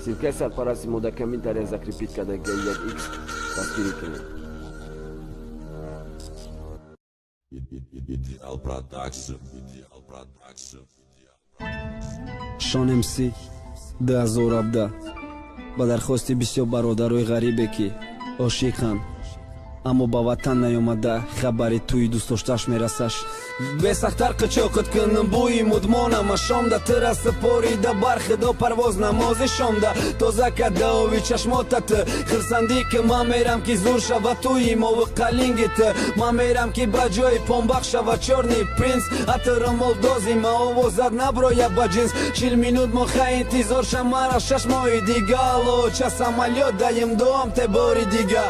Силкай сарпараси мода комментария закрепить, когда говорят X. Подпилите. Ideal Production. Шон МС 2017 ба дархости бисёр бародарои ғарибе ки ошиқанд, аммо ба ватан наёмада хабари тӯи дӯстдоштааш мерасаш. бесахтар қичоқит кунам бӯи мудмонама шомда тираса порида бархидо парвоз намози шомда тоза кадаови чашмотат хирсандӣ ки ман мерам ки зур шава тӯи мови қалингит ман мерам ки ба ҷои помбах шава чорни принц атиромолдози ма овозат наброя ба ҷинс 40 минут моха интизор шамара 6 моҳи дига аллоча самолёт даим доам те бори дига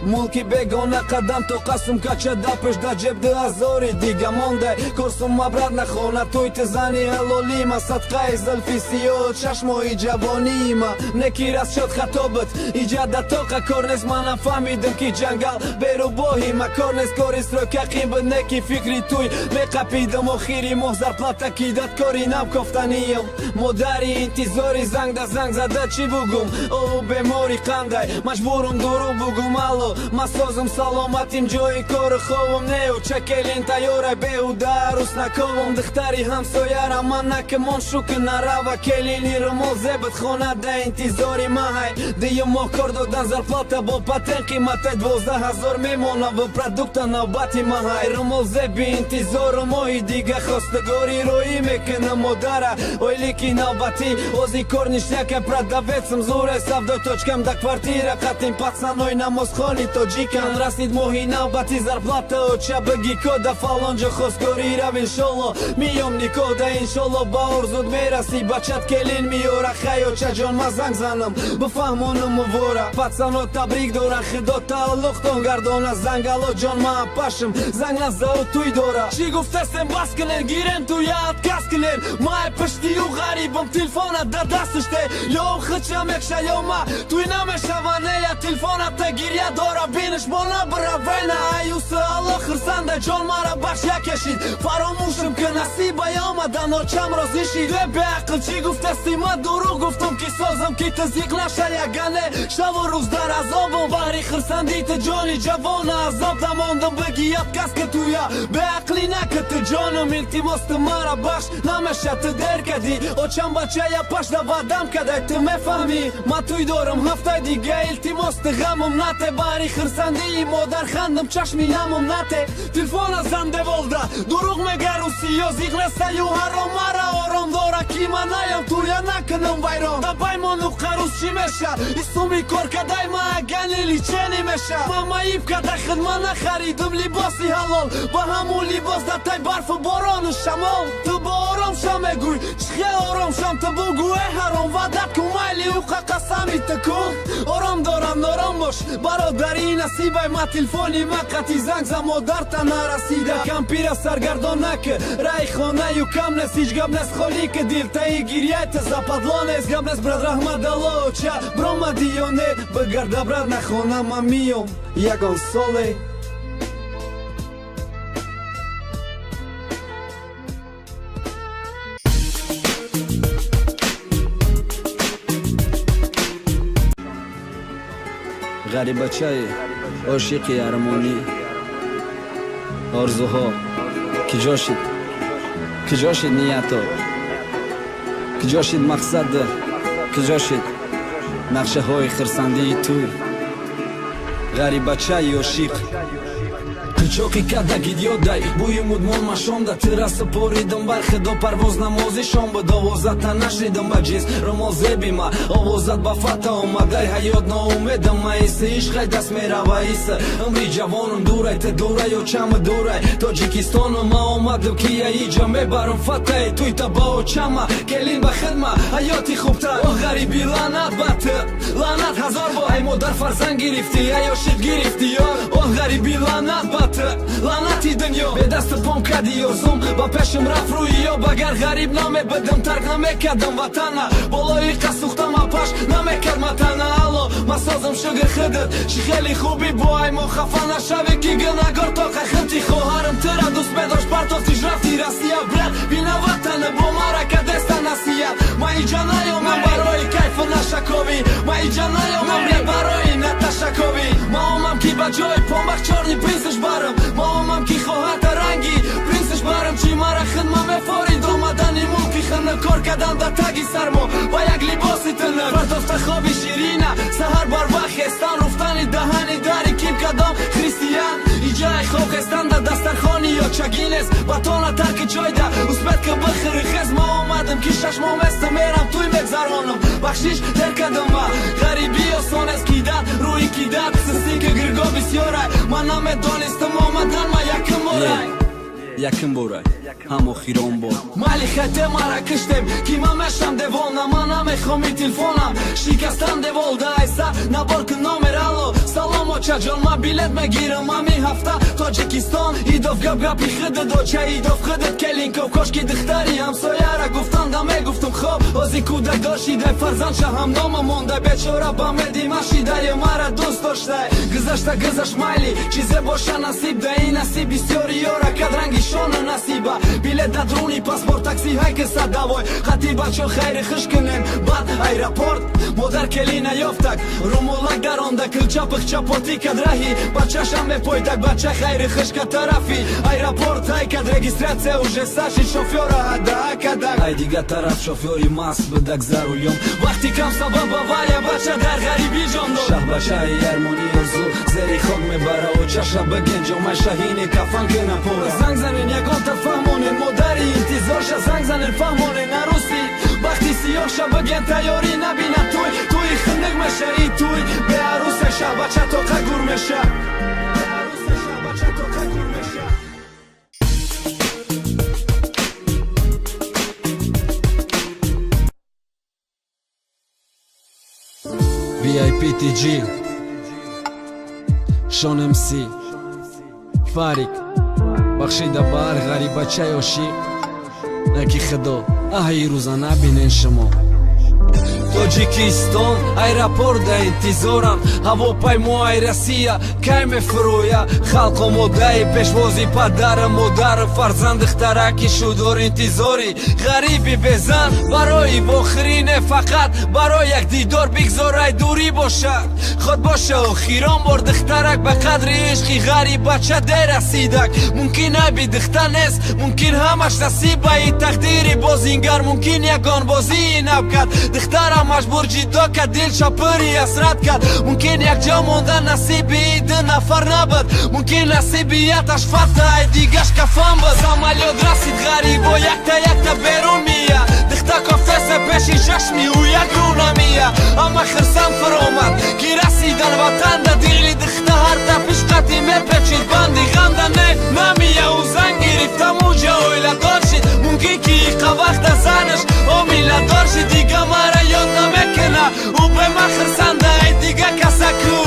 мулки бегона қадам то қасм кача да пеш да ҷеб 2000 дига мондай курсум мабрад нахона туй ти зани ҳалолима садқаи зулфи сиёҳ чашмои ҷавонима некирас шуд хатобат иҷада тоқа кор нест манам фаҳмидам ки ҷангал берубоҳима кор нест кори срокақи бад неки фикри туй меқапидам охири моҳ зарплата кидат кори нам кофтаниям модари интизори занг да занг зада чӣ бугум о бемори қандай маҷбурум дуруғ бугум алло ман созам саломатим ҷои кору ховам неу чакелин тайёра беҳуда руснаковам духтари ҳамсоярам ман накамон шук нарава келини румол зебат хона да интизори маҳай диюм моҳ кор додан зарплата бо патен қиматай 12000 мемона во продукта навбати маҳай румол зеби интизору моҳи дига хостагори роӣ мекунам модара ойли ки навбати ози кор ништяка продавецам зуре савдо точкам да квартира қатин пацанои намозхони тоҷикан расид моҳи навбати зарплата оча баги кода фалонҷо хостгори рав иншолло миём никода иншолло ба орзуд мераси бачат келин миёра хаёча ҷон ма занг занам бифаҳмонам увора пацано табрик доран худо тааллуқтон гардона зангало ҷон ма пашм занг назау туй дора чӣ гуфтастем бас килер гирем ту я отказ килер май пиштию ғарибам телефона да дасташте ё хича мекша ё ма туй намешаване я телефоната гиря дора биниш мона бравена аюса алло хирсанда ҷон мара бахша кашид фаромӯшам ки насиба омада ночам розӣ шид е беақл чӣ гуфтасти ман дурӯғ гуфтам ки созам ки тазиқ наша ягане шаву рӯз дар азобам баҳри хирсандӣ ти ҷони ҷавона азоб намондам бигият кас ки туя беақлӣ накати ҷонам илтимос ти мара бахш намеша ти дер кадӣ очам бачая пашда ваъдам кадай ти мефаҳмӣ ман туй дорам ҳафтаи дига илтимос ти ғамам нате баҳри хирсандии модар хандам чашми намам нате телефона занде волда дурӯғ мегарӯси ё зиқ нестаю ҳаром мара ором дора ки ман наям туя накунам вайрон да баймону қарӯз чӣ меша исуми кор кадай ма агани личени меша ман маиб кадай хидма нахаридам либоси ҳалол ба ҳамун либос да тай барфу борону шамол ту бо ором ша мегӯй чихе ором шам ту бугӯ э ҳаром ваъдат кун майли уқа қасами ту кун ором дорам нором бош бародари насибай ма телефони ма қати занг за модарта нарасида кампира саргардон накӣ раи хонаю кам нест ҳеҷ гап нест холӣ ки дилтаи гирияйта западло нест гап нест брат раҳмадаллоча бромадӣ ё не бигарда брат нахона ман миём ягон соле ғарибачаи ошиқи армонӣ орзуҳо киҷо шид ниято киҷо шид мақсад киҷо шид нақшаҳои хирсандии туй ғарибачаи ошиқ чоқи кадагид ёдай бӯи мудмон машонда тираса поридам бархидо парвоз намози шом ба довозата нашидам ба ҷинс румол зебима овозат ба фата омадай ҳаёт ноумедам маиса ишқай даст мерава иса умри ҷавонам дурай те дурай ё чама дурай тоҷикистону ма омадам ки я иҷа мебарам фатаи туй та ба очама келин ба хидма ҳаёти хубтар о ғариби лаънат бат лаънат ҳазор бор ай модар фарзанд гирифтӣ ай ошиқ гирифтӣ ё о ғариби лаънат бат лаънати дунё бедасти пом кади ёзум ба пешим рафт рӯи ёб агар ғариб намебидам тарк намекардам ватана болои қасухтама паш намекард матана алло ма созам шугр хидр чи хеле хуби бо ай мо хафа нашавӣ ки гинагор тоқа хилти хоҳарам тира дӯст медошт партофтиш рафти россия брат бина ватана бо мара кадеста насият ма иҷа наёмам барои он вақт чорни принсиш барам моҳамам ки хоҳата ранги принсиш барам чӣ мара хидма мефорид омадани мулки хина кор кардам дар таги сармо ба як либоси тинак бардофта хоби ширина саҳар бар вақт хестан руфтани даҳани дари ким кадом християн иҷаи хоб хестан дар дастархони ё чагинес ба тона тарки чойда успет ки бихири хез ма омадам ки шаш моҳ места мерам туй мегзаронам бахшиш дер кардам ва ғариби осонест кидан рӯи кидан систи ки гирго бисёрай ман намедонистам омадан ма яким борай яким борай ҳам охирон бор майли хате мара киштем ки ман мешам девона ман намехоми телефонам шикастан девол дайса набор ки номер алло салом очаҷон ман билет мегирам ҳамин ҳафта тоҷикистон идов гап-гапи хидат доча идов хидат келинков кошки духтари ҳамсояра гуфтан да мегуфтам хоб ози кӯдак дошидай фарзандша ҳамнома мондай бечора ба медима шидае мара дӯст доштай гузашта гузашт майли чизе боша насиб да ин насиб бисёри ёра кадранги шона насиба билет дадруни паспорт такси ҳайки садавой хати бачо хайри хиш кинем бад аэропорт модар келина ёфтак румолак даронда килча пихча поти кадраҳи бачашам мепойдак бача хайри хишка тарафи аэропорт ҳайкад регистратсия уже саши шофёра ҳадакадак ай дигар тараф шофёри маст бидак зарулём вақти кам сабаб авария бача дар ғарибӣ ҷон дод шаҳбачаи ярмони орзу зери хок мебара очаша бигенҷомай шаҳини кафан кунам пора занг занен ягонта фаҳмонен модари интизорша занг занен фаҳмонен наруси вақти сиёҳша биген тайёрӣ набина туй туи хиндик меша и туй беарусе шаҳбача тоқа гур меша VIPTG Шон МС Фарик бахшида бар ғарибачаи ошиқ яки худо аҳи рӯза набинен шумо тоҷикистон аэропорда интизорам ҳавопаймои россия кай мефурӯя халқо модаи пешвози падара модар фарзанди хтараки шудор интизори ғариби безан барои вохирине фақат барои як дидор бигзорай дурӣ бошад худ боша охирон бор духтарак ба қадри ишқи ғарибача дерасидак мумкин айби духта нест мумкин ҳамаш насибаи тақдири бозингар мумкин ягон бозии нав кард духтара мажбур ҷидо кард дил шапури асрат кард мумкин якҷо монда насиби ду нафар набуд мумкин насибияташ фатаи дигаш кафан буд самолёт расид ғарибо якта берун мия духта кофесе пеши чашми ӯ як рӯ намия ама хирсан фуромад ки расидан ватанда дили духта ҳарда пишқати мепечид банди ғамда не намия ӯ зан гирифта муҷа ойладор шид мумкин ки иқавақта занаш омиладор шид дига мара ёд намекуна ӯ бема хирсанда ай дига касаку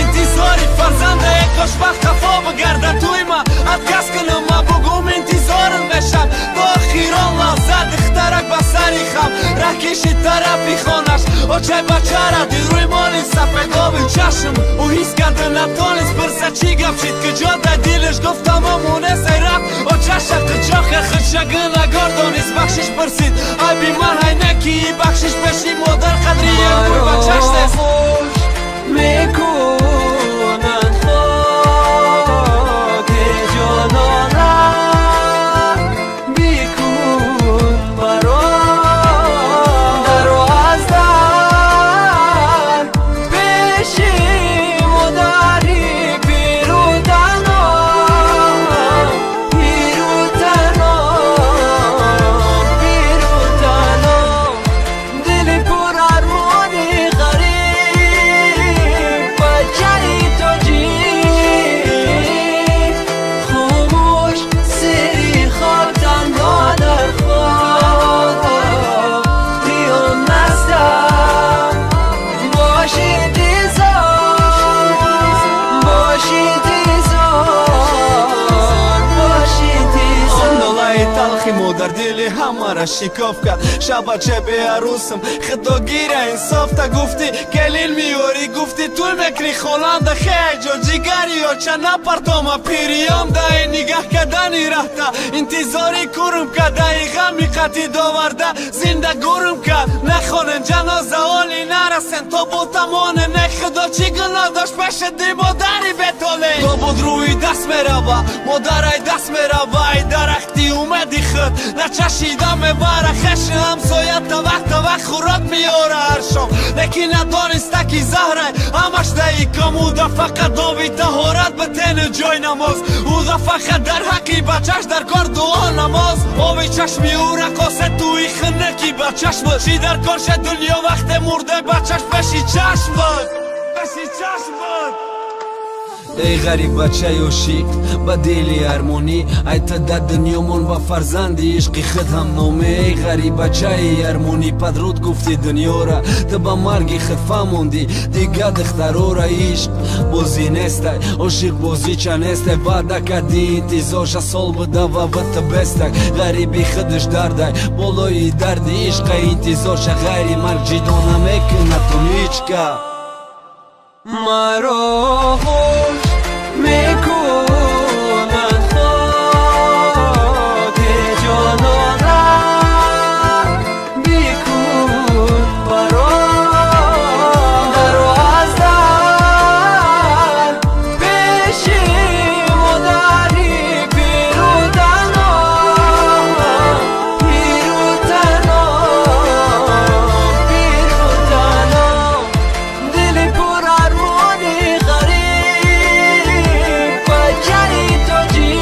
интизори фарзанда экош вақт хафо бигарда туйма адкас кунам ма бугум интизорат мешам то охирон лавза духтарак ба сари хам раҳкиши тарафи хонаш очай бачара дилрӯи моли сафедоби чашм ӯ ҳис карда натонист пирса чӣ гап шид куҷо дар дилаш гуфтам амонес ай рафт очаша қиҷоха хидшагина гордонист бахшиш пирсид айби ман ҳайне ки бахшиш пеши модар қадри якуй бачаш нест мекунанд хоки ҷонона бикун маро даро аз дар пеши модари пирутано дили пур армони ғариб бачаи тоҷик хомӯш сери хоб танҳо дар хоб қиём настам бош интизор ондолаи талхи модар дили ҳамара шикоф кард шабача беарусам худогира инсофта гуфти келин миёрӣ гуфти туй мекунӣ хонанда хеҷо ҷигари ёча напартома пириём даи нигаҳ кардани рафта интизори курм кардаи ғами қатӣ доварда зинда гурм кард нахонен ҷаноза оли нара sen to botamone Nekë do qikëna do shpeshe di modari betole Do bodruj das me raba Modaraj das me raba I dara khti u me di khët Na qashida me bara Kheshë hamsoja të vak Khurot mi ora arshom Nekina donin staki zahraj Ama shte I kam u da faka dovi të horat Bëte në gjoj namos U da faka dar haki Bachash dar kor duon namos Ovi qash mi ura Kose tu I khënë ki bachash më Qi dar kor që dënjo vakte murde Bachash peshi qash më Peshi qash më Ey gariba qaj o shik Badeli harmoni Aj të da dënjomon va farzandi Ishqi khët hamnome Ey gariba qaj harmoni Padrut gufti dënjora Të ba margi khët famundi Diga dëkhtarora ishq Bozi nestaj O shik bozi qa nestaj Vada ka di Ti zosha sol bëdava vët të bestak Garibi khët është dardaj Boloj I dardi ishqa Inti zosha gajri marg gjidona me këna të miqka Maro hosh me kunat thot E gjonona bikun baron Daro azdar Peshi modari pirutano Pirutano Pirutano Dili pur armoni gharib Bajai toji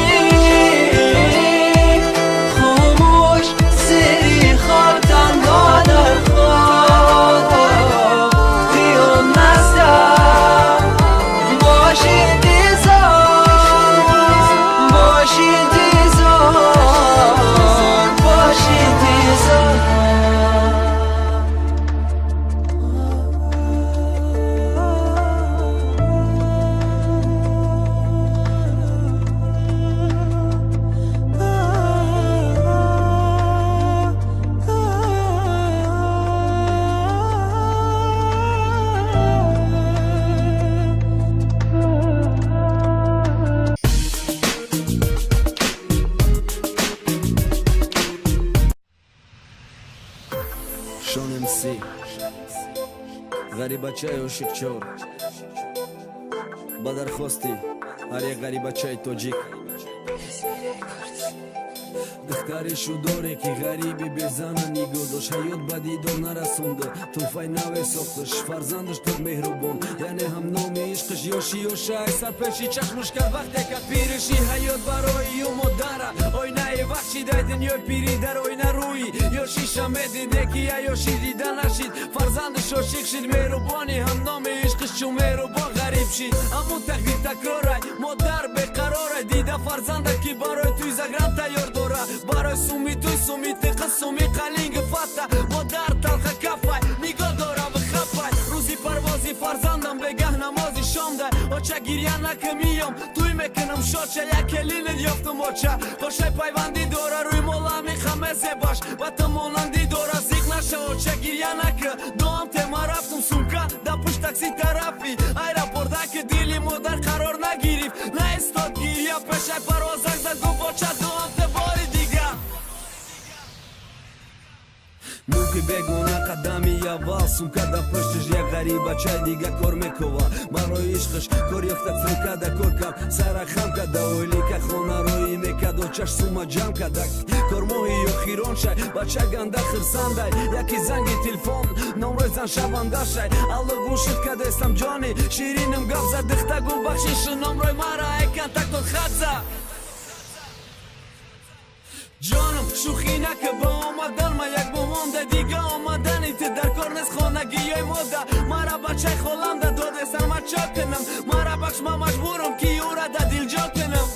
Khumosh siri khaltan badar khod Dion nasta Boshi dizor Boshi dizor Boshi dizor Sean MC Garibachai o shikchor Badar khosti Arya Garibachai tojik Дхтари шудоре ки гариби безана ниго дош ҳаёт бади дор нарасонда тӯфай наве сохташ фарзандаш туд меҳрубон яъне ҳамноми ишқаш ёши ёшай сарпеши чашмуш кард вақте ка пириши ҳаёт барои ю модара ойнаи вақт дай дунёи пири дар ойна рӯи ёши шамедиде ки я ёши дида нашид фарзандаш ошиқ шид меҳрубони ҳамноми ишқаш чун меҳрубон ғариб шид аммо тақдир такрорай модар беқарорай дида фарзанда ки барои туи заграм тайёр дора барои суми туй суми тиқа суми қалинги фата модар талха кафай нигоҳ дора бихафай рӯзи парвози фарзандам бегаҳ намози шомдай оча гирья накамиём туй мекунам шоча як элинет ёфтум оча хошай пайванди дора рӯи молами хамезе баш ва ту монанди дора зиқ наша оча гирья нака доам тема рафтум сумка да пушт такси тарафи аэропорта ки дили модар қарор нагирифт наистод гирья пешай парвозак зад гуфт оча доам те бори дига Ну ки бегона қадами аввал сумка да пушташ як ғарибачай дига кор мекова барои ишқаш кор ёфта филка да кор кам сара хам када ойлика хонароӣ мекад очаш сума ҷам кадак кормоҳи ё хироншай бача ганда хирсандай яки занги телефон номрой зан шавандашай алло гӯшит кадестам ҷони шириним гап зад дихта гу бахшиши номрой мара экан тактон хадза ҷонам шӯхӣ нака ба омадан ма як бомонда дига омадани ти дар кор нест хонагиёи мода мара бачаи холанда додестан ма чо кунам мара бахш ма маҷбурам ки юра да дилҷо кунам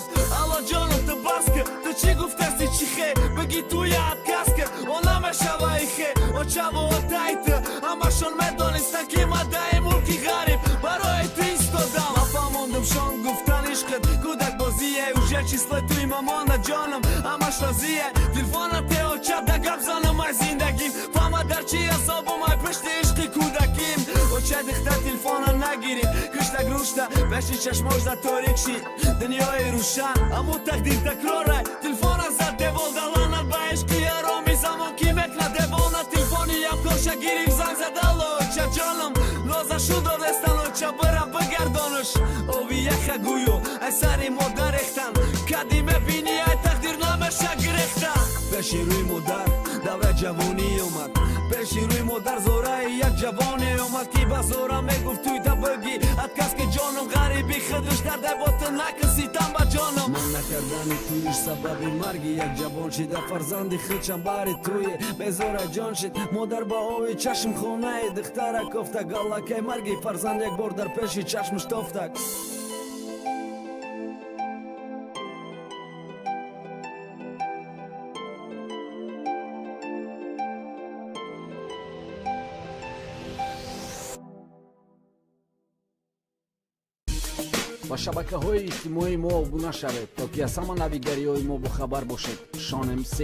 алло ҷонам ту бас кар ту чӣ гуфтасти чӣ хе бигӣ ту я отказ кар о намешаваи хе очаво отайта ҳамашон медонистан ки ма даи мулки ғариб барои ту истодам ма фаҳмондам шон гуфтан ишқат кӯдак бозие уже числа туи мамона ҷонам ҳамаш розие телефона те оча да гап занам ай зиндагим фаҳма дар чӣ азобум ай пишти ишқи кӯдаким оча дихта телефона нагирим кӯштак рушта беши чашмош да торик шид дунёи рӯшан аммо тақдир такрорай телефона зад девол да ланат ба ишқи яроми замон ки мекна девона телефони ям коша гирифт занг задало оча ҷонам шу додестану ча бирам бигардонуш ови яха гӯё ай сари модар рехтан кади мебини ай тақдирномаша гирехта пеши рӯи модар давра ҷавонӣ омад пеши рӯи модар зораи як ҷавоне омад ки ба зора мегуфт туй да бигӣ ат кас ки ҷоном ғариби худуштар дебота накин ситам ба ҷоном ман накардани туиш сабаби марги як ҷавон шида фарзанди хичам бари туе безора ҷон шид модар ба ови чашм хонаи духтара кофта галлакай марги фарзанд як бор дар пеши чашмш тофтак ба шабакаҳои иҷтимоии мо обуна шавед то ки аз ҳама навигариҳои мо бохабар бошед. Шон МС